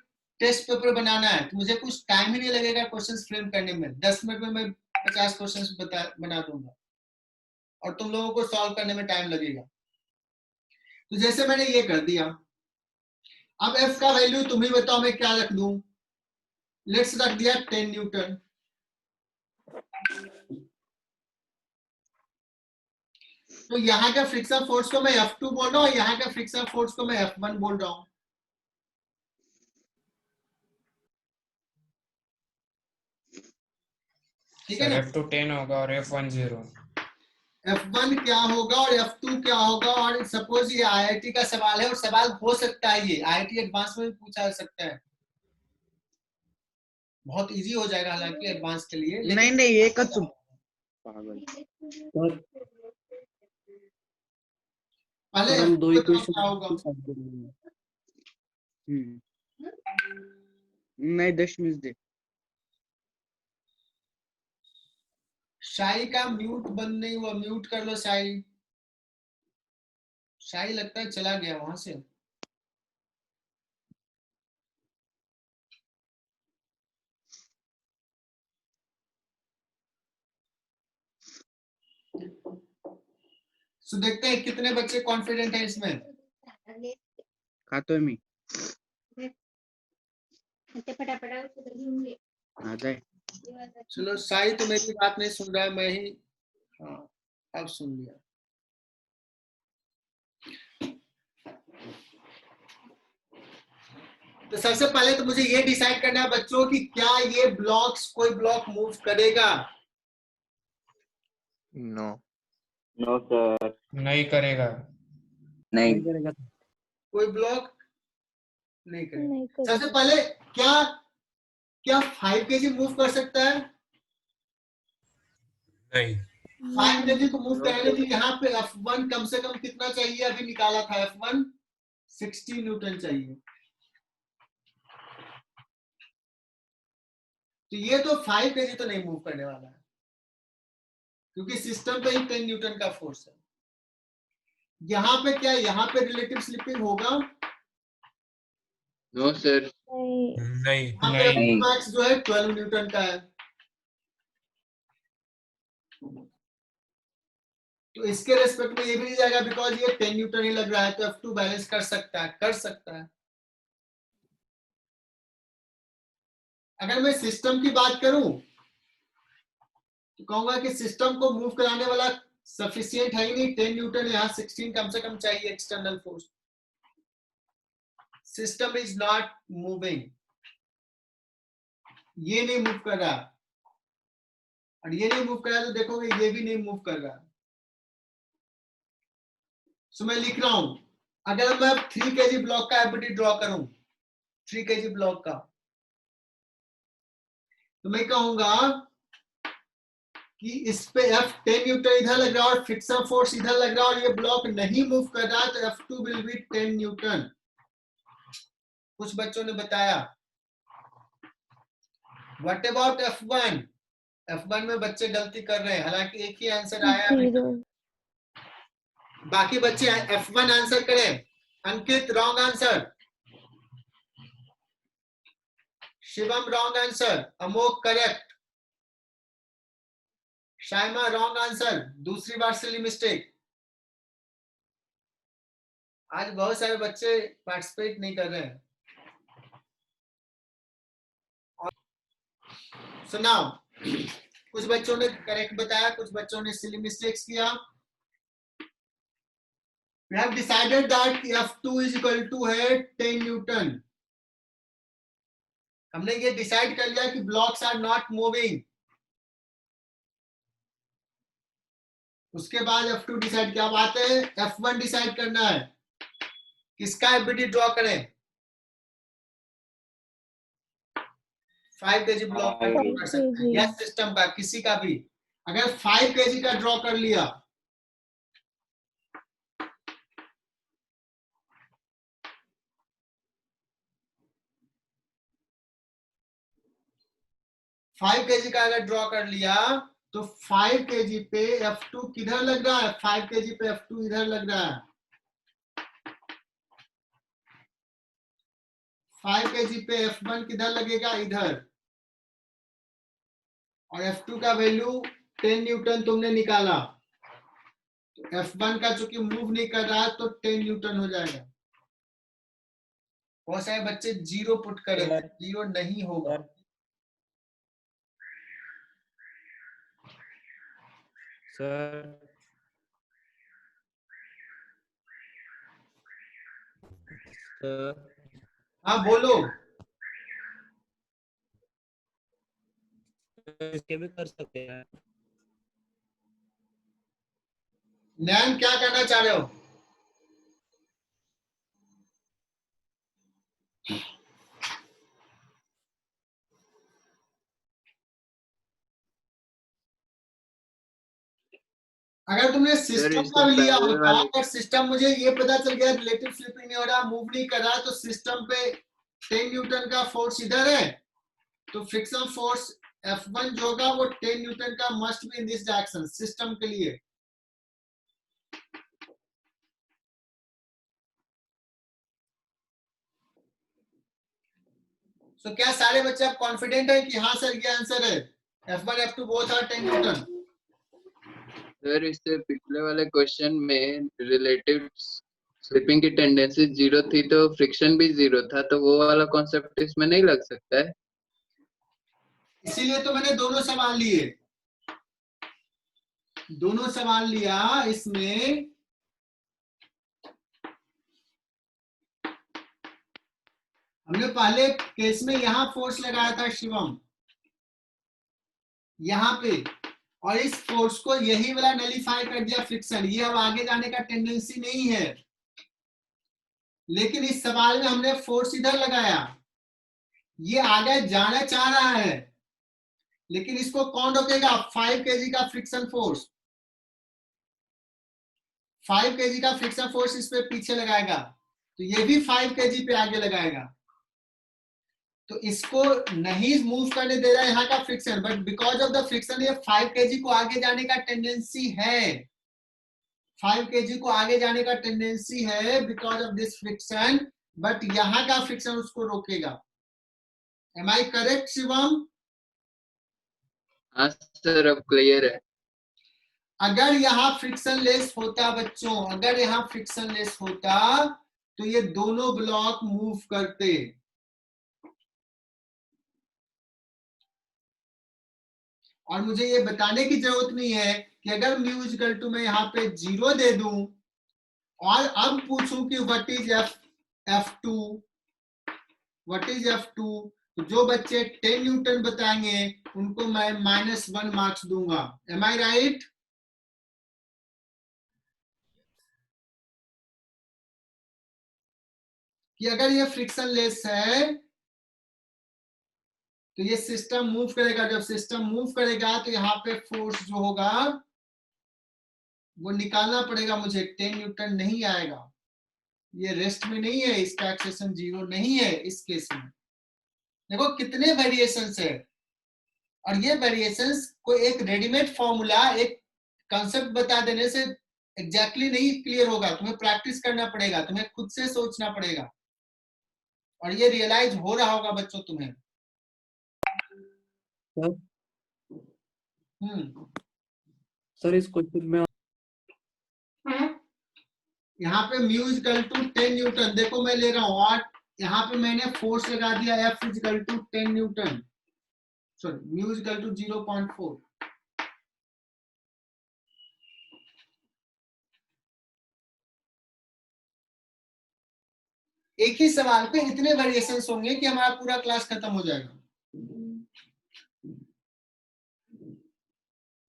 टेस्ट पेपर बनाना है तो मुझे कुछ टाइम ही नहीं लगेगा क्वेश्चंस फ्रेम करने में। 10 मिनट में मैं 50 क्वेश्चंस बना दूंगा और तुम लोगों को सॉल्व करने में टाइम लगेगा। तो जैसे मैंने ये कर दिया, अब एफ का वैल्यू तुम ही बताओ मैं क्या रख दूं। लेट्स रख दिया 10 न्यूटन। तो यहाँ का फ्रिक्शन फोर्स को मैं F2 बोल रहा हूँ, यहाँ का फ्रिक्शन फोर्स को मैं F1 बोल रहा हूँ। ठीक है ना? F2 10 होगा और F1 0। F1 क्या होगा और F2 क्या होगा। और सपोज ये IIT का सवाल है, और सवाल हो सकता है ये IIT एडवांस में भी पूछा जा सकता है। बहुत इजी हो जाएगा हालांकि एडवांस के लिए, लेकिन नहीं ये कब पागल सर पहले हम दो F2 बताओ इक्वेशन क्या होगा। नहीं 10 मिस दे। शाही का म्यूट बंद नहीं हुआ, म्यूट कर लो शाही। शाही लगता है चला गया वहां से। सो देखते हैं कितने बच्चे कॉन्फिडेंट हैं इसमें। खातो मी आ जाए। चलो शाही तो मेरी बात नहीं सुन रहा है, मैं ही, हाँ अब सुन लिया। तो सबसे पहले तो मुझे ये डिसाइड करना है बच्चों कि क्या ये ब्लॉक्स, कोई ब्लॉक मूव करेगा? नो। नो सर नहीं करेगा। नहीं करेगा। कोई ब्लॉक नहीं करेगा। नहीं सबसे करेगा। पहले क्या क्या 5 kg मूव कर सकता है? नहीं। 5 kg को मूव करने के लिए यहाँ पे F1 कम से कम कितना चाहिए? अभी निकाला था F1 60 न्यूटन चाहिए। तो ये तो 5 kg तो नहीं मूव करने वाला है, क्योंकि सिस्टम पे ही 10 न्यूटन का फोर्स है। यहाँ पे क्या, यहाँ पे रिलेटिव स्लिपिंग होगा? नो सर नहीं। नहीं। यहाँ पे नहीं। मैक्स जो है 12 न्यूटन का है। तो इसके रेस्पेक्ट में ये भी नहीं जाएगा, बिकॉज ये 10 न्यूटन ही लग रहा है। तो F2 बैलेंस कर सकता है, कर सकता है। अगर मैं सिस्टम की बात करूं तो कहूंगा कि सिस्टम को मूव कराने वाला सफिशिएंट है ही नहीं। 10 न्यूटन, यहाँ 16 कम से कम चाहिए external force. System is not moving, ये नहीं मूव कर रहा, और ये नहीं मूव कर रहा तो देखोगे ये भी नहीं मूव कर रहा। सो मैं लिख रहा हूं, अगर मैं 3 kg ब्लॉक का एबिलिटी ड्रॉ करूं, 3 kg ब्लॉक का, तो मैं कहूंगा कि इस पे F10 न्यूटन इधर लग रहा है और फ्रिक्शन फोर्स इधर लग रहा है, और ये ब्लॉक नहीं मूव कर रहा, तो F2 विल बी 10 न्यूटन। कुछ बच्चों ने बताया। What about F1? F1 में बच्चे गलती कर रहे हैं, हालांकि एक ही आंसर आया अभी तक। 0। बाकी बच्चे F1 आंसर करें। Ankit wrong answer, Shivam wrong answer, Amok correct, Shaima wrong answer, दूसरी बार सिली मिस्टेक। आज बहुत सारे बच्चे पार्टिसिपेट नहीं कर रहे हैं। सुनाओ, कुछ बच्चों ने करेक्ट बताया, कुछ बच्चों ने सिली मिस्टेक्स किया। We have decided that F2 is equal to है 10 न्यूटन। हमने ये डिसाइड कर लिया कि ब्लॉक्स आर नॉट मूविंग। उसके बाद F2 डिसाइड, क्या बात है, F1 डिसाइड करना है। किसका एफबीडी ड्रॉ करें? 5 kg ब्लॉक का ड्रॉ कर सकते हैं, या सिस्टम का, किसी का भी। अगर 5 kg का ड्रॉ कर लिया, फाइव केजी का अगर ड्रॉ कर लिया तो 5 kg पे F2 किधर लग रहा है? 5 kg पे F2 इधर लग रहा है। 5 kg पे F1 किधर लगेगा? इधर। और F2 का वैल्यू 10 न्यूटन तुमने निकाला, तो F1 का चूंकि मूव नहीं कर रहा है तो 10 न्यूटन हो जाएगा। बहुत सारे बच्चे जीरो पुट करें, जीरो नहीं होगा। सर हाँ बोलो। इसके भी कर सकते हैं। नैन क्या करना चाह रहे हो? अगर तुमने सिस्टम का भी लिया होता, अगर सिस्टम मुझे ये पता चल गया रिलेटिव स्लिपिंग नहीं हो रहा, मूव नहीं कर रहा, तो सिस्टम पे 10 न्यूटन का फोर्स इधर है, तो फ्रिक्शन फोर्स F1 जो होगा वो 10 न्यूटन का must be in this direction system के लिए। तो क्या सारे बच्चे अब कॉन्फिडेंट है कि हाँ सर ये आंसर है, F1 F2 both are 10 Newton? Sir इससे पिछले वाले क्वेश्चन में रिलेटिव स्लिपिंग की टेंडेंसी 0 थी तो फ्रिक्शन भी 0 था, तो वो वाला कॉन्सेप्ट इसमें नहीं लग सकता है? इसीलिए तो मैंने दोनों सवाल लिए, दोनों सवाल लिया। इसमें हमने पहले केस में यहां फोर्स लगाया था शिवम, यहां पे, और इस फोर्स को यही वाला नलीफाई कर दिया फ्रिक्शन, ये अब आगे जाने का टेंडेंसी नहीं है। लेकिन इस सवाल में हमने फोर्स इधर लगाया, ये आगे जाना चाह रहा है, लेकिन इसको कौन रोकेगा? 5 kg का फ्रिक्शन फोर्स, 5 kg का फ्रिक्शन फोर्स इस पे पीछे लगाएगा, तो ये भी 5 kg पे आगे लगाएगा। तो इसको नहीं मूव करने दे रहा है यहाँ का friction, but because of the friction ये 5 kg को आगे जाने का टेंडेंसी है, 5 kg को आगे जाने का टेंडेंसी है because of this friction, but यहाँ का फ्रिक्शन उसको रोकेगा। Am I correct Shivam? हाँ सर, अब क्लियर है। अगर यहाँ फ्रिक्शन लेस होता बच्चों, अगर यहाँ फ्रिक्शन लेस होता तो ये दोनों ब्लॉक मूव करते। और मुझे ये बताने की जरूरत नहीं है कि अगर म्यू इक्वल टू मैं यहाँ पे 0 दे दूं और अब पूछूं कि what is F2, what is F2, तो जो बच्चे 10 न्यूटन बताएंगे उनको मैं -1 मार्क्स दूंगा। एम आई राइट? कि अगर ये फ्रिक्शन लेस है तो ये सिस्टम मूव करेगा, जब सिस्टम मूव करेगा तो यहाँ पे फोर्स जो होगा वो निकालना पड़ेगा मुझे, 10 न्यूटन नहीं आएगा, ये रेस्ट में नहीं है, इसका एक्सेशन 0 नहीं है इस केस में। देखो कितने वेरिएशंस है, और ये वेरिएशंस को एक रेडीमेड फॉर्मूला, एक कंसेप्ट बता देने से एग्जैक्टली नहीं क्लियर होगा, तुम्हें प्रैक्टिस करना पड़ेगा, तुम्हें खुद से सोचना पड़ेगा, और ये रियलाइज हो रहा होगा बच्चों तुम्हें। सर इस क्वेश्चन में यहाँ पे म्यू इक्वल टू 10 न्यूटन, देखो मैं ले रहा हूँ, और यहाँ पे मैंने फोर्स लगा दिया F equal to 10 newton, sorry mu equal to 0.4। एक ही सवाल पे इतने वेरिएशंस होंगे कि हमारा पूरा क्लास खत्म हो जाएगा।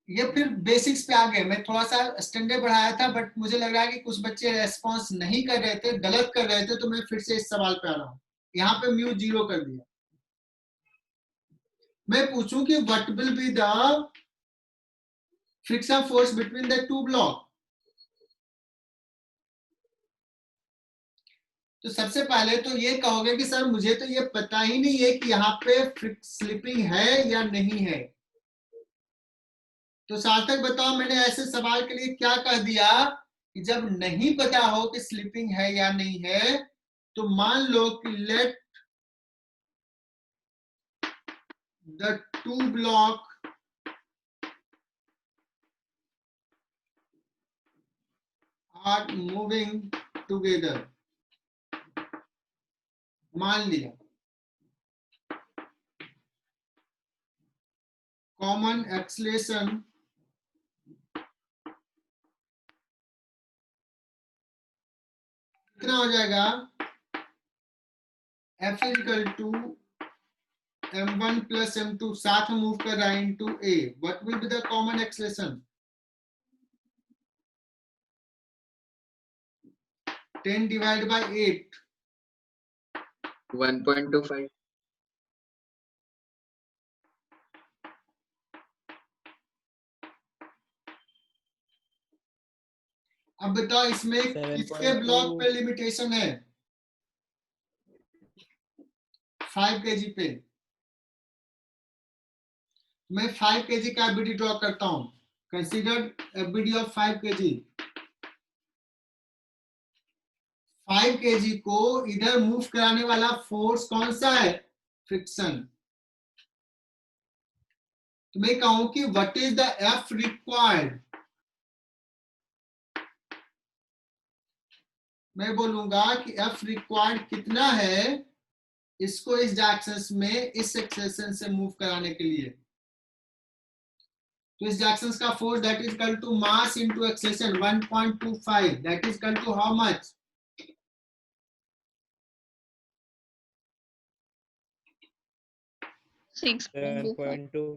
ये फिर बेसिक्स पे आ गए। मैं थोड़ा सा स्टैंडर्ड बढ़ाया था, बट मुझे लग रहा है कि कुछ बच्चे रेस्पॉन्स नहीं कर रहे थे, गलत कर रहे थे, तो मैं फिर से इस सवाल पे आ रहा हूँ। यहाँ पे म्यू 0 कर दिया। मैं पूछूं कि what will be the friction force between the two block, तो सबसे पहले तो ये कहोगे कि सर मुझे तो ये पता ही नहीं है कि यहाँ पे स्लिपिंग है या नहीं है। तो सार्थक बताओ, मैंने ऐसे सवाल के लिए क्या कह दिया कि जब नहीं पता हो कि स्लिपिंग है या नहीं है, तो मान लो कि let the two block are moving together. मान लिया कॉमन एक्सलेशन कितना हो जाएगा, F equal to m1 plus m2, साथ में मूव कर रहा है, into a। What will be the common acceleration? 10 divide by 8, 1.25। अब बताओ इसमें किसके ब्लॉक पे लिमिटेशन है? 5 kg पे। मैं 5 kg का एबीडी ड्रॉ करता हूं। Consider ABD of 5 kg। 5 kg को इधर मूव कराने वाला फोर्स कौन सा है? फ्रिक्शन। तो मैं कहूं कि what is the F required, मैं बोलूंगा कि एफ रिक्वायर्ड कितना है इसको इस डायरेक्शन में इस एक्सेलेरेशन से मूव कराने के लिए। तो इस डायरेक्शन का force that is equal to mass into acceleration 1.25, that is equal to how much? 7.2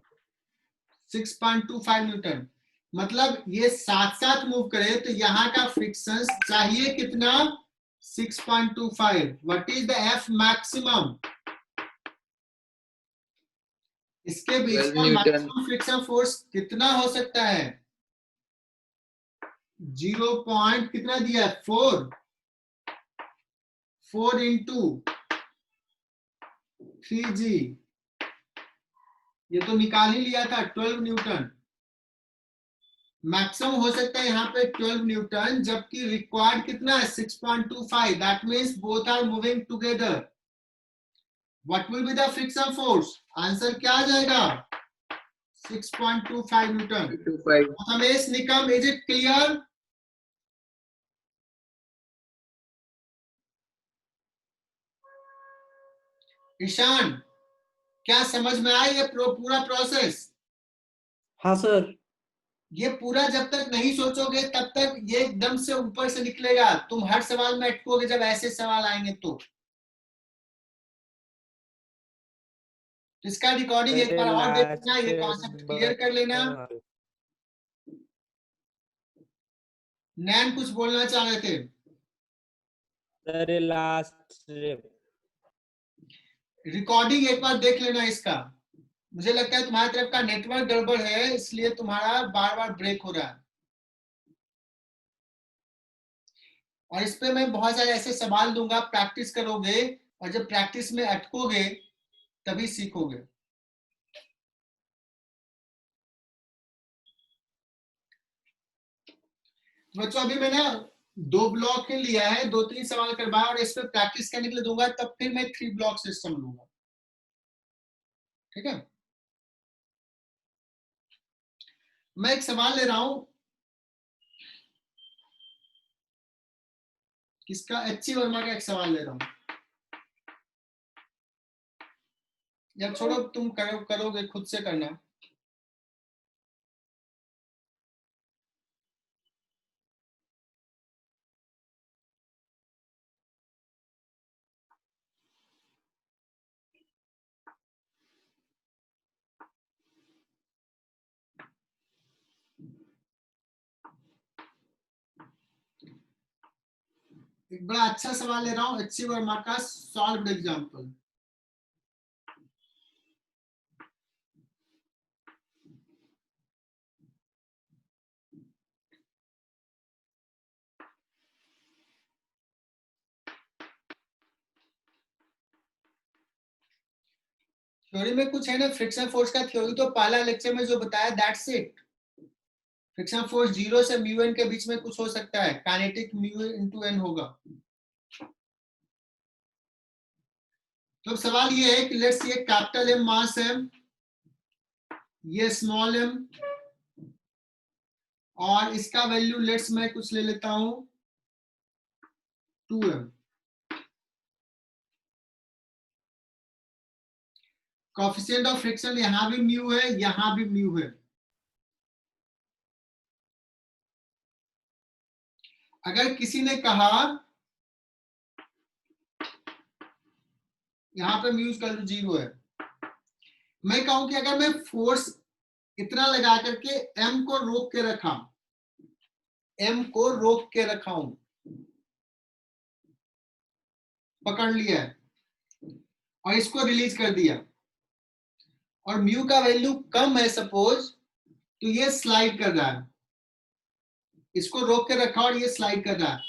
6.25 newton. मतलब ये साथ साथ मूव करे तो यहाँ का फ्रिक्शन चाहिए कितना? 6.25। What is the F maximum? इसके बीच 12 का न्यूटन। मैक्सिमम फ्रिक्शन फोर्स कितना हो सकता है? 0 पॉइंट कितना दिया है? 4 इंटू 3g, ये तो निकाल ही लिया था, 12 न्यूटन। मैक्सिमम हो सकता है यहाँ पे 12 न्यूटन, जबकि रिक्वायर्ड कितना है? 6.25। That means both are moving together. What will be the friction force? Answer क्या आ जाएगा? 6.25 newton. 25। Hamesh Nikam, is it clear? Ishan, क्या समझ में आया ये पूरा प्रोसेस? हाँ सर। ये पूरा जब तक नहीं सोचोगे तब तक ये एकदम से ऊपर से निकलेगा, तुम हर सवाल में अटकोगे जब ऐसे सवाल आएंगे तो। इसका रिकॉर्डिंग एक बार और देख लेना, ये कॉन्सेप्ट क्लियर कर लेना। नैन कुछ बोलना चाह रहे थे? सर लास्ट रिकॉर्डिंग एक बार देख लेना इसका। मुझे लगता है तुम्हारी तरफ का नेटवर्क गड़बड़ है, इसलिए तुम्हारा बार बार ब्रेक हो रहा है। और इस पे मैं बहुत सारे ऐसे सवाल दूंगा, प्रैक्टिस करोगे, और जब प्रैक्टिस में अटकोगे तभी सीखोगे। बच्चों अभी मैंने 2 ब्लॉक ही लिया है, 2-3 सवाल करवाया और इस पे प्रैक्टिस करने के लिए दूंगा, तब फिर मैं 3 ब्लॉक सिस्टम लूंगा। ठीक है, मैं एक सवाल ले रहा हूं, किसका? अच्छी वर्मा का एक सवाल ले रहा हूं। या छोड़ो, तुम करोगे, खुद से करना। एक बड़ा अच्छा सवाल ले रहा हूं, एच.सी. वर्मा का सॉल्व्ड एग्जांपल। थ्योरी में कुछ है ना, फ्रिक्शन फोर्स का थ्योरी तो पहला लेक्चर में जो बताया, दैट्स इट। फ्रिक्शन फोर्स 0 से म्यू एन के बीच में कुछ हो सकता है, काइनेटिक म्यू इनटू एन होगा। तो सवाल ये है कि लेट्स ये कैपिटल एम मास एम, ये स्मॉल एम, और इसका वैल्यू लेट्स मैं कुछ ले लेता हूं 2m। कोएफिशिएंट ऑफ फ्रिक्शन यहां भी म्यू है, यहां भी म्यू है। अगर किसी ने कहा यहां पे म्यू का 0 है, मैं कहूं कि अगर मैं फोर्स इतना लगा करके m को रोक के रखा, m को रोक के रखा हूं, पकड़ लिया है और इसको रिलीज कर दिया, और म्यू का वैल्यू कम है सपोज, तो ये स्लाइड कर रहा है, इसको रोक के रखा और ये स्लाइड कर रहा है।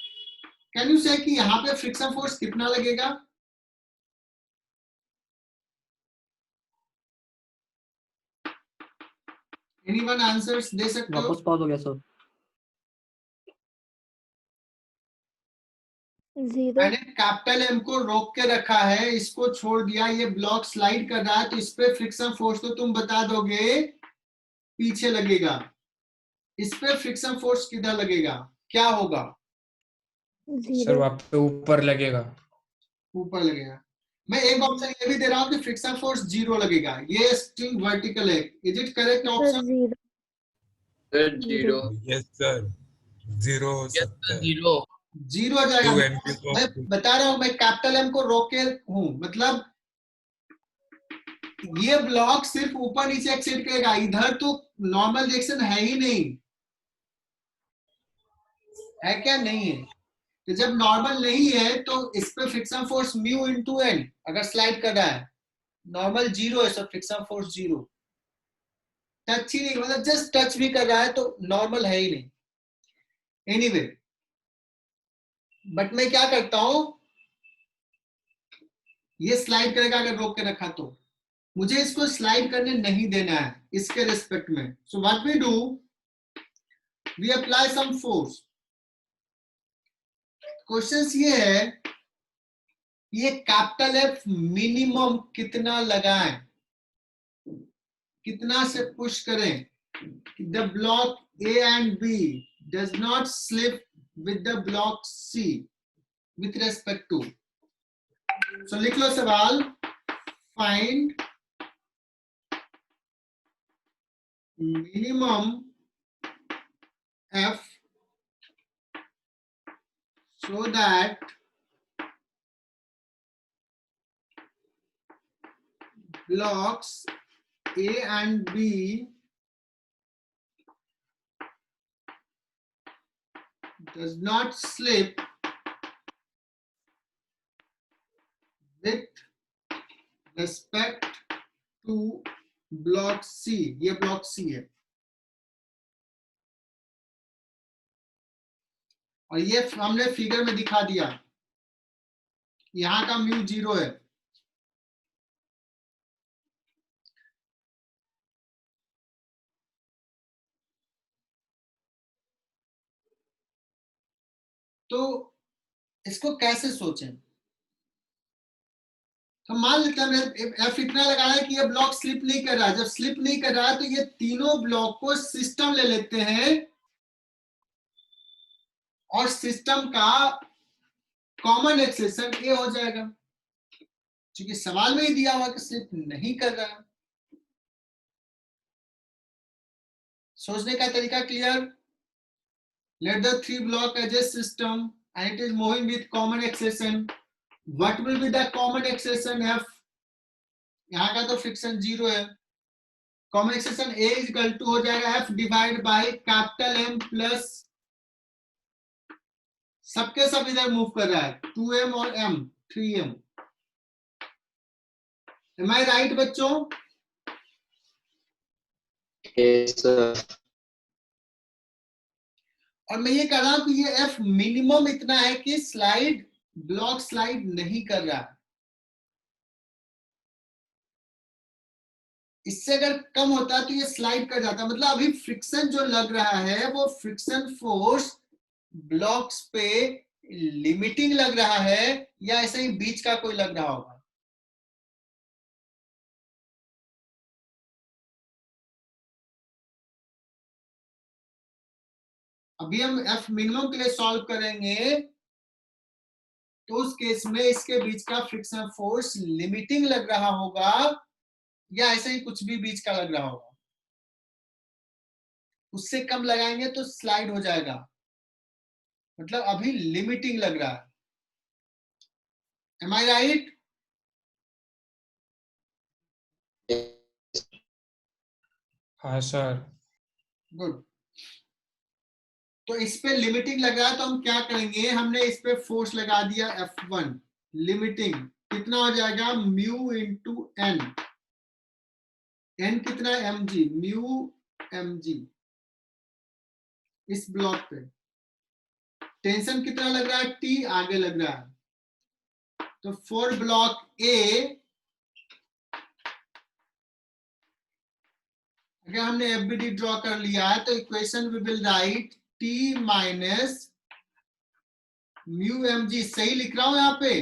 कैन यू से कि यहां पे फ्रिक्शन फोर्स कितना लगेगा? एनीवन आंसर्स दे सकते हो? वापस पॉज हो गया सर। 0 मैंने कैपिटल एम को रोक के रखा है, इसको छोड़ दिया, ये ब्लॉक स्लाइड कर रहा है, तो इस पे फ्रिक्शन फोर्स तो तुम बता दोगे पीछे लगेगा, इस पे फ्रिक्शन फोर्स किधर लगेगा, क्या होगा? सर 0 वहाँ पे ऊपर लगेगा। ऊपर लगेगा। मैं एक ऑप्शन ये भी दे रहा हूं कि फ्रिक्शन फोर्स 0 लगेगा, ये स्ट्रिंग वर्टिकल है। Is it correct sir option? 0 sir 0 yes sir, 0 हो सकता है। 0 0 हो जाएगा। 2 मैं बता रहा हूं, मैं कैपिटल एम को रोक के हूं, मतलब ये ब्लॉक सिर्फ ऊपर नीचे एक्सेट करेगा, इधर तो नॉर्मल डायरेक्शन है ही नहीं, है क्या? नहीं है। तो जब नॉर्मल नहीं है तो इस पे friction force mu into N, अगर स्लाइड कर रहा है, नॉर्मल 0 है, सब फ्रिक्शन फोर्स 0, टच ही नहीं, मतलब जस्ट टच भी कर रहा है तो नॉर्मल है ही नहीं। एनीवे, बट मैं क्या करता हूं, ये स्लाइड करेगा अगर रोक के रखा तो, मुझे इसको स्लाइड करने नहीं देना है इसके रिस्पेक्ट में। So what we do, we apply some force. Question ये है, ये कैपिटल एफ मिनिमम कितना लगाएं, कितना से पुश करें, the block A and B does not slip with the block C with respect to. सो लिख लो सवाल, find minimum F so that blocks A and B does not slip with respect to block C। ये block C है और ये हमने figure में दिखा दिया, यहां का म्यू 0 है। तो इसको कैसे सोचें? तो मान लेते हैं एफ इतना लगाया कि ये ब्लॉक स्लिप नहीं कर रहा है। जब स्लिप नहीं कर रहा है तो ये तीनों ब्लॉक को सिस्टम ले लेते हैं और सिस्टम का कॉमन एक्सेशन ए हो जाएगा, क्योंकि सवाल में ही दिया हुआ कि स्लिप नहीं कर रहा है। सोचने का तरीका clear? Let the three block as a system and it is moving with common acceleration. What will be the common acceleration F? यहाँ का तो फ्रिक्शन 0 है, common acceleration A is equal to हो जाएगा F divide by capital M plus सबके सब इधर move कर रहा है, 2m और m, 3m। Am I right बच्चों? Yes, sir. और मैं ये कह रहा हूं कि ये f मिनिमम इतना है कि ब्लॉक स्लाइड नहीं कर रहा है। इससे अगर कम होता है तो ये स्लाइड कर जाता, मतलब अभी फ्रिक्शन जो लग रहा है वो फ्रिक्शन फोर्स ब्लॉक्स पे लिमिटिंग लग रहा है या ऐसे ही बीच का कोई लग रहा होगा? अभी हम एफ मिनिमम के लिए सॉल्व करेंगे तो उस केस में इसके बीच का फ्रिक्शन फोर्स लिमिटिंग लग रहा होगा या ऐसे ही कुछ भी बीच का लग रहा होगा। उससे कम लगाएंगे तो स्लाइड हो जाएगा, मतलब अभी लिमिटिंग लग रहा है। Am I right? हाँ सर। गुड। तो इस पे लिमिटिंग लगा है तो हम क्या करेंगे, हमने इस पे फोर्स लगा दिया F1, लिमिटिंग कितना हो जाएगा, म्यू इंटू एन। एन कितना है, mg, म्यू mg इस ब्लॉक पे। टेंशन कितना लग रहा है, T आगे लग रहा है। तो फॉर ब्लॉक ए अगर हमने एफबीडी ड्रॉ कर लिया है तो equation we will write T minus mu mg, सही लिख रहा हूं यहाँ पे,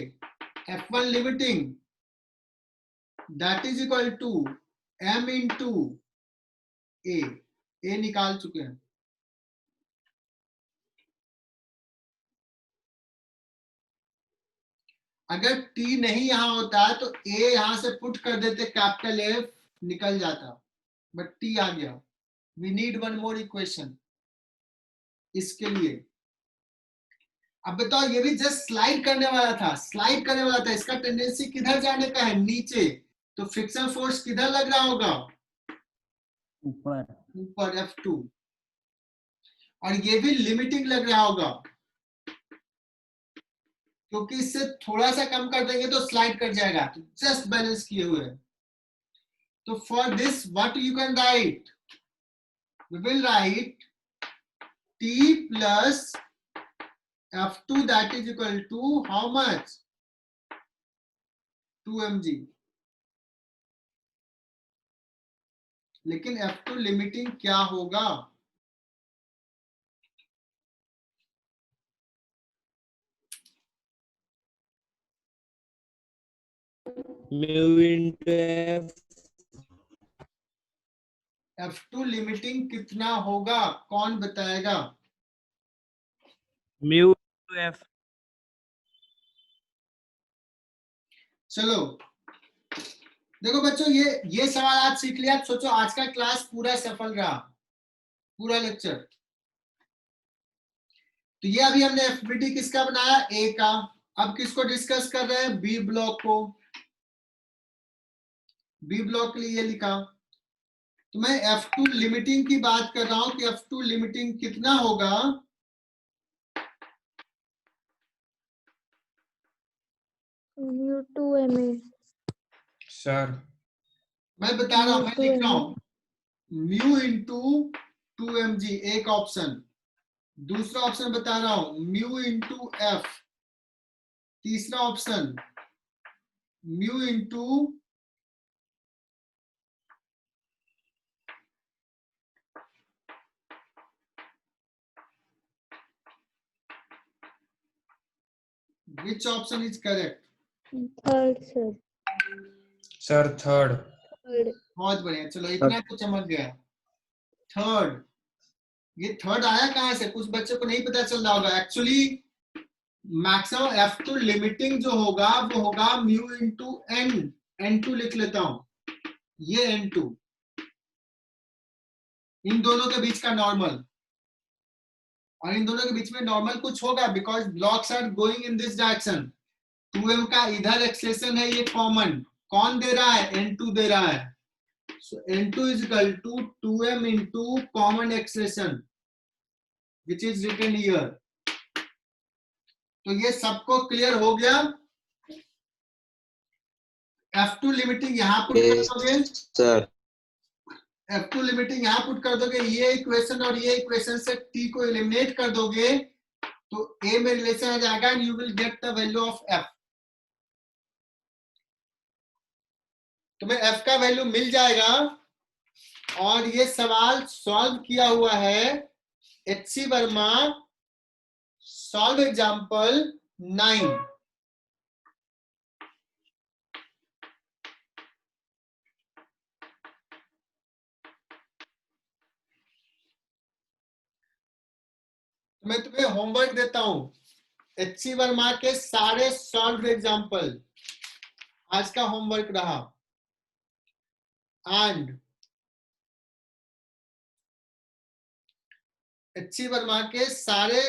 F1 limiting that is equal to m into A निकाल चुके हैं। अगर T नहीं यहां होता है तो A यहां से पुट कर देते, कैपिटल F निकल जाता, बट T आ गया। We need one more equation इसके लिए। अब बताओ, ये भी जस्ट स्लाइड करने वाला था, इसका टेंडेंसी किधर जाने का है, नीचे। तो फ्रिक्शन फोर्स किधर लग रहा होगा, ऊपर F2। और ये भी लिमिटिंग लग रहा होगा क्योंकि इससे थोड़ा सा कम कर देंगे तो स्लाइड कर जाएगा, तो जस्ट बैलेंस किए हुए। तो for this what you can write, we will write T plus F2 that is equal to how much, 2 mg। लेकिन F2 लिमिटिंग क्या होगा, mu into f, F2 limiting कितना होगा, कौन बताएगा? mu into f। चलो देखो बच्चों, ये सवाल आज सीख लिया। सोचो आज का क्लास पूरा सफल रहा, पूरा लेक्चर। तो ये अभी हमने एफबीटी किसका बनाया, ए का। अब किसको डिस्कस कर रहे हैं, बी ब्लॉक को। बी ब्लॉक के लिए ये लिखा। तो मैं F2 लिमिटिंग की बात कर रहा हूं कि F2 लिमिटिंग कितना होगा, म्यू 2ma। सर मैं बता रहा हूं, मैं लिख रहा हूं म्यू इंटू 2mg एक ऑप्शन। दूसरा ऑप्शन बता रहा हूं म्यू इंटू एफ। तीसरा option mu into which option is correct? Third sir. Sir third. बहुत बढ़िया, चलो इतना तो चमक गया। थर्ड, ये थर्ड आया कहां से, कुछ बच्चों को नहीं पता चल रहा होगा। एक्चुअली मैक्सिमम F2 लिमिटिंग जो होगा वो होगा म्यू इंटू एन। N2 लिख लेता हूं, ये N2, इन दोनों के बीच का नॉर्मल। और इन दोनों के बीच में नॉर्मल कुछ होगा because blocks are going in this direction. 2m का इधर एक्सेलेरेशन है, ये कॉमन। कौन दे रहा है, N2 दे रहा है। So N2 is equal to 2m into common acceleration which is written here. तो ये सबको क्लियर हो गया। F2 लिमिटिंग यहाँ पुट कर दोगे, सर F2 लिमिटिंग यहाँ पुट कर दोगे, ये इक्वेशन और ये इक्वेशन से t को एलिमिनेट कर दोगे तो a में रिलेशन आ जाएगा and you will get the value of f। तुम्हें f का वैल्यू मिल जाएगा और ये सवाल सॉल्व किया हुआ है HC वर्मा सॉल्व एग्जांपल 9। मैं तुम्हें होमवर्क देता हूं, HC वर्मा के सारे सॉल्व एग्जांपल आज का होमवर्क रहा एंड HC वर्मा के सारे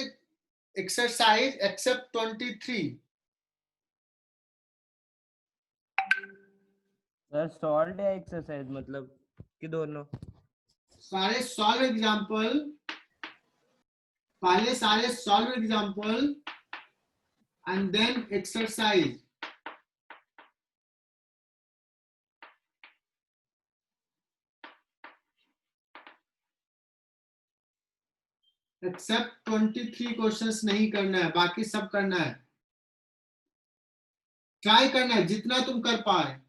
एक्सरसाइज एक्सेप्ट 23। सर सॉल्व या एक्सरसाइज मतलब कि दोनों? सारे सॉल्व एग्जांपल, पहले सारे solve example and then exercise. Except 23 questions नहीं करना है, बाकी सब करना है। ट्राई करना है जितना तुम कर पाए।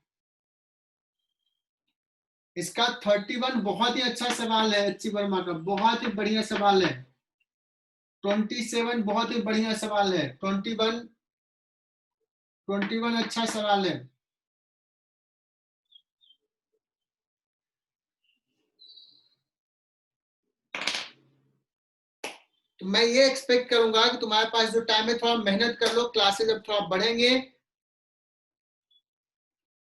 इसका 31 बहुत ही अच्छा सवाल है HC वर्मा का, बहुत ही बढ़िया सवाल है। 27 बहुत ही बढ़िया सवाल है। 21 अच्छा सवाल है। तो मैं ये एक्सपेक्ट करूंगा कि तुम्हारे पास जो टाइम है थोड़ा मेहनत कर लो, क्लासेस अब थोड़ा बढ़ेंगे